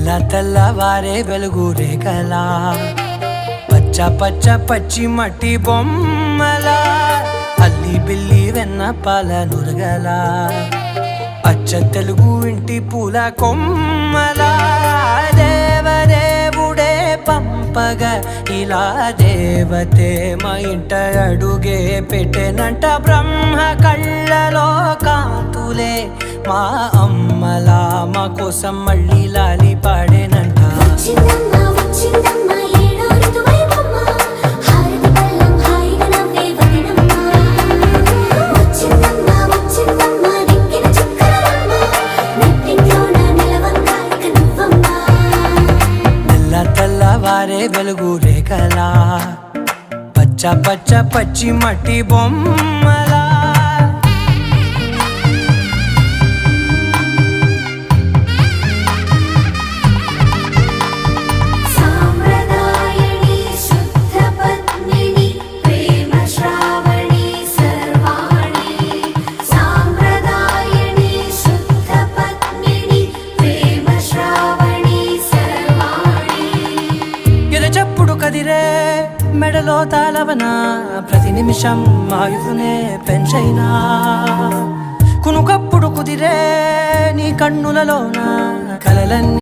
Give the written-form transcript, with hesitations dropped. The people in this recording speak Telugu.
తెల్లవారే వెలుగు రేఖలా పచ్చ పచ్చ పచ్చి మట్టి బొమ్మలా అల్లి బిల్లి వెన్న పాల నురగలా అచ్చ తెలుగు ఇంటి పూల కొమ్మలా దేవదేవుడే పంపగా ఇలా దేవతే మా ఇంట అడుగే పెట్టెనంట బ్రహ్మ కళ్ళలో కాంతులే మా అమ్మలా మా కోసం మళ్ళీ లాలి పాడేనంట తెల్లవారే వెలుగు రేఖలా పచ్చ పచ్చ పచ్చి మట్టి బొమ్మలా చెప్పుడు కదిరే మెడలో తాళవన ప్రతి నిమిషం ఆయుధునే పెంచైనా కునుకప్పుడు కుదిరే నీ కన్నులలోన కలలన్నీ